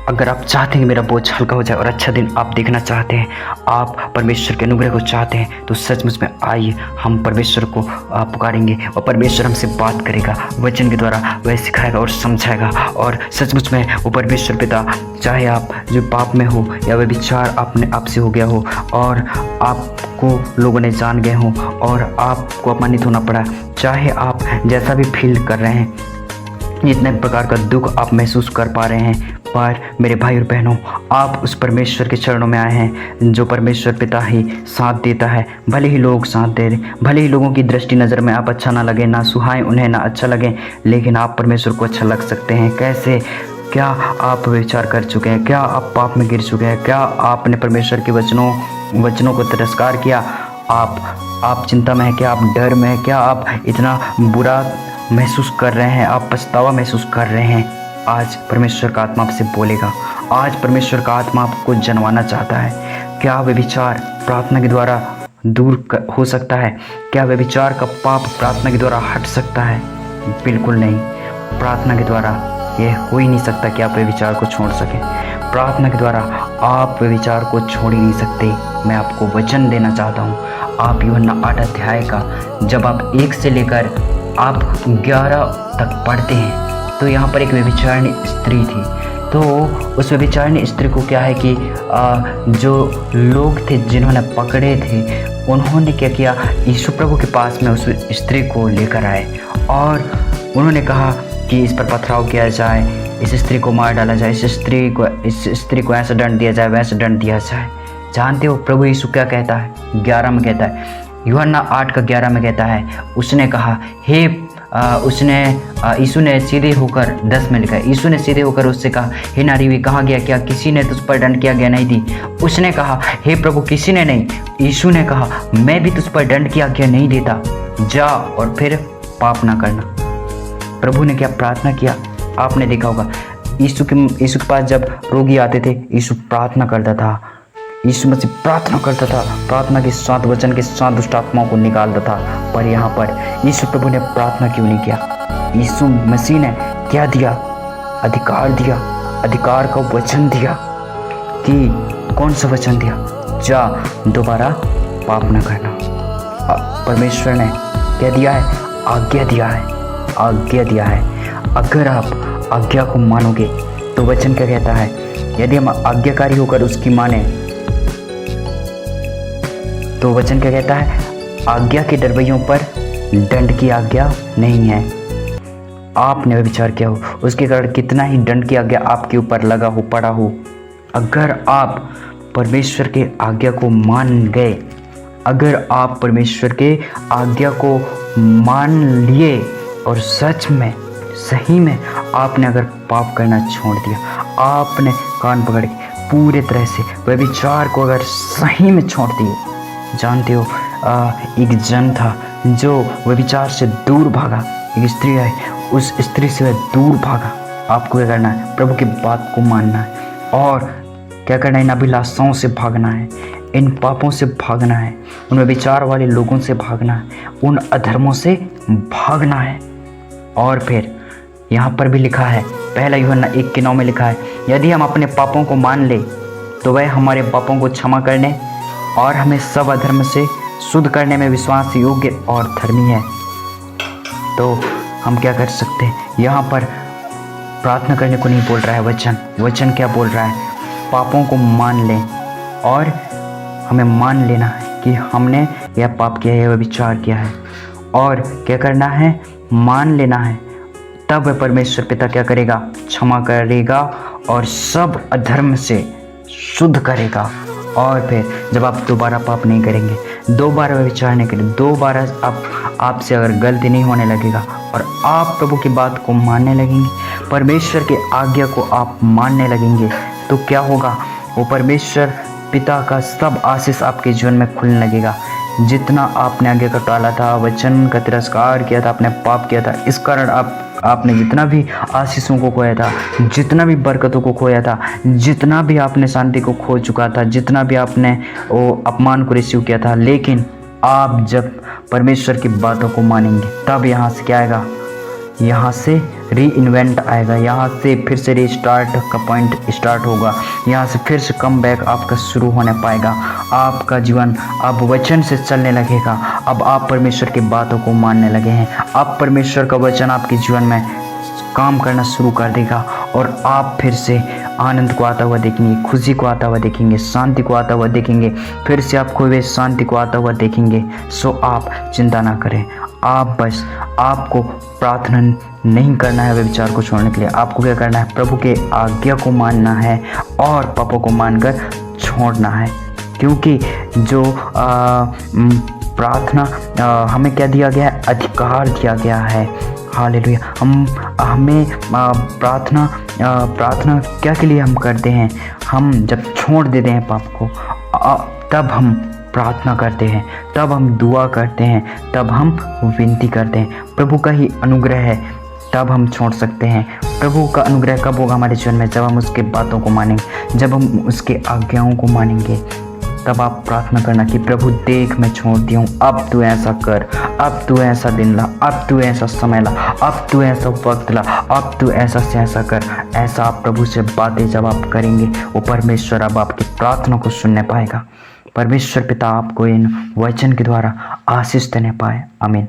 अगर आप चाहते हैं कि मेरा बोझ हल्का हो जाए और अच्छा दिन आप देखना चाहते हैं, आप परमेश्वर के अनुग्रह को चाहते हैं, तो सचमुच में आइए, हम परमेश्वर को पुकारेंगे और परमेश्वर हमसे बात करेगा, वचन के द्वारा वह सिखाएगा और समझाएगा। और सचमुच में वो परमेश्वर पिता, चाहे आप जो पाप में हो या वह विचार आपने आपसे हो गया हो और आपको लोगों ने जान गए हों और आपको अपमानित होना पड़ा, चाहे आप जैसा भी फील कर रहे हैं, जितने प्रकार का दुख आप महसूस कर पा रहे हैं, पर मेरे भाई और बहनों, आप उस परमेश्वर के चरणों में आए हैं जो परमेश्वर पिता ही साथ देता है। भले ही लोग साथ दे दें, भले ही लोगों की दृष्टि नज़र में आप अच्छा ना लगे, ना सुहाए उन्हें, ना अच्छा लगे, लेकिन आप परमेश्वर को अच्छा लग सकते हैं। कैसे? क्या आप विचार कर चुके हैं? क्या आप पाप में गिर चुके हैं? क्या आपने परमेश्वर के वचनों को तिरस्कार किया? आप चिंता में हैं? क्या आप डर में हैं? क्या आप इतना बुरा महसूस कर रहे हैं? आप पछतावा महसूस कर रहे हैं? आज परमेश्वर का आत्मा आपसे बोलेगा। आज परमेश्वर का आत्मा आपको जनवाना चाहता है। क्या वे विचार प्रार्थना के द्वारा दूर हो सकता है? क्या वे विचार का पाप प्रार्थना के द्वारा हट सकता है? बिल्कुल नहीं। प्रार्थना के द्वारा यह हो ही नहीं सकता कि आप वे विचार को छोड़ सकें। प्रार्थना के द्वारा आप वे विचार को छोड़ ही नहीं सकते। मैं आपको वचन देना चाहता हूँ। आप यूहन्ना 8 अध्याय का जब आप 1 से लेकर आप 11 तक पढ़ते हैं, तो यहाँ पर एक व्यभिचारिणी स्त्री थी। तो उस व्यभिचारिणी स्त्री को क्या है कि जो लोग थे जिन्होंने पकड़े थे, उन्होंने क्या किया, यीशु प्रभु के पास में उस स्त्री को लेकर आए और उन्होंने कहा कि इस पर पथराव किया जाए, इस स्त्री को मार डाला जाए, इस स्त्री को ऐसा दंड दिया जाए, वैसा दंड दिया जाए। जानते हो प्रभु यीशु क्या कहता है? 11 में कहता है, यूहन्ना 8 का 11 में कहता है, उसने कहा यीशु ने सीधे होकर 10 में लिखा है, यीशु ने सीधे होकर उससे कहा, हे नारी वे कहाँ गया? क्या किसी ने तुझ पर दंड किया गया? नहीं थी। उसने कहा, हे प्रभु किसी ने नहीं। यीशु ने कहा, मैं भी तुझ पर दंड की आज्ञा नहीं देता, जा और फिर पाप ना करना। प्रभु ने क्या प्रार्थना किया? आपने देखा होगा, यीशु के पास जब रोगी आते थे, यीशु प्रार्थना करता था, यीशु मसीह प्रार्थना करता था, प्रार्थना के साथ, वचन के साथ दुष्ट आत्माओं को निकालता था। पर यहाँ पर यीशु प्रभु ने प्रार्थना क्यों नहीं किया? यीशु मसीह ने क्या दिया? अधिकार दिया, अधिकार का वचन दिया। कि कौन सा वचन दिया? जा दोबारा पाप न करना। परमेश्वर ने क्या दिया है? आज्ञा दिया है, आज्ञा दिया है। अगर आप आज्ञा को मानोगे तो वचन क्या कहता है? यदि हम आज्ञाकारी होकर उसकी माने तो वचन क्या कहता है? आज्ञा के डरवैयों पर दंड की आज्ञा नहीं है। आपने विचार किया हो उसके कारण कितना ही दंड की आज्ञा आपके ऊपर लगा हो, पड़ा हो। अगर आप परमेश्वर के आज्ञा को मान गए, अगर आप परमेश्वर के आज्ञा को मान लिए और सच में, सही में आपने अगर पाप करना छोड़ दिया, आपने कान पकड़ के पूरे तरह से वह विचार को अगर सही में छोड़ दिए। जानते हो, एक जन था जो वह विचार से दूर भागा, एक स्त्री है, उस स्त्री से वह दूर भागा। आपको क्या करना है? प्रभु की बात को मानना है और क्या करना है? इन अभिलाषाओं से भागना है, इन पापों से भागना है, उन विचार वाले लोगों से भागना है, उन अधर्मों से भागना है। और फिर यहाँ पर भी लिखा है, पहला यूहन्ना 1:9 में लिखा है, यदि हम अपने पापों को मान ले तो वह हमारे पापों को क्षमा करने और हमें सब अधर्म से शुद्ध करने में विश्वास योग्य और धर्मी है। तो हम क्या कर सकते हैं? यहाँ पर प्रार्थना करने को नहीं बोल रहा है वचन क्या बोल रहा है? पापों को मान लें और हमें मान लेना है कि हमने यह पाप किया है, यह विचार किया है, और क्या करना है? मान लेना है। तब परमेश्वर पिता क्या करेगा? क्षमा करेगा और सब अधर्म से शुद्ध करेगा। और फिर जब आप दोबारा पाप नहीं करेंगे, दोबारा विचार नहीं करेंगे, दोबारा आपसे अगर गलती नहीं होने लगेगा और आप प्रभु की बात को मानने लगेंगे, परमेश्वर के आज्ञा को आप मानने लगेंगे, तो क्या होगा? वो परमेश्वर पिता का सब आशीष आपके जीवन में खुलने लगेगा। जितना आपने आज्ञा का टाला था, वचन का तिरस्कार किया था, आपने पाप किया था, इस कारण आपने जितना भी आशीषों को खोया था, जितना भी बरकतों को खोया था, जितना भी आपने शांति को खो चुका था, जितना भी आपने वो अपमान को रिसीव किया था, लेकिन आप जब परमेश्वर की बातों को मानेंगे, तब यहाँ से क्या आएगा? यहाँ से री इन्वेंट आएगा, यहाँ से फिर से रीस्टार्ट का पॉइंट स्टार्ट होगा, यहाँ से फिर से कम बैक आपका शुरू होने पाएगा। आपका जीवन अब वचन से चलने लगेगा। अब आप परमेश्वर की बातों को मानने लगे हैं। अब परमेश्वर का वचन आपके जीवन में काम करना शुरू कर देगा और आप फिर से आनंद को आता हुआ देखेंगे, खुशी को आता हुआ देखेंगे, शांति को आता हुआ देखेंगे, फिर से आप खोए शांति को आता हुआ देखेंगे। सो आप चिंता ना करें। आप बस आपको प्रार्थना नहीं करना है व्यभिचार को छोड़ने के लिए। आपको क्या करना है? प्रभु के आज्ञा को मानना है और पापों को मानकर छोड़ना है। क्योंकि जो प्रार्थना हमें क्या दिया गया है? अधिकार दिया गया है। हालेलुया। हमें प्रार्थना क्या के लिए हम करते हैं? हम जब छोड़ देते हैं पाप को, तब हम प्रार्थना करते हैं, तब हम दुआ करते हैं, तब हम विनती करते हैं। प्रभु का ही अनुग्रह है, तब हम छोड़ सकते हैं। प्रभु का अनुग्रह कब होगा हमारे जीवन में? जब हम उसके बातों को मानेंगे, जब हम उसके आज्ञाओं को मानेंगे। तब आप प्रार्थना करना कि प्रभु देख, मैं छोड़ दिया हूँ, अब तू ऐसा कर, अब तू ऐसा दिन ला, अब तू ऐसा समय ला, अब तू ऐसा वक्त ला, अब तू ऐसा से ऐसा कर। ऐसा आप प्रभु से बातें जब आप करेंगे, वो परमेश्वर अब आपकी प्रार्थना को सुनने पाएगा। परमेश्वर पिता आपको इन वचन के द्वारा आशीष देने पाए। आमीन।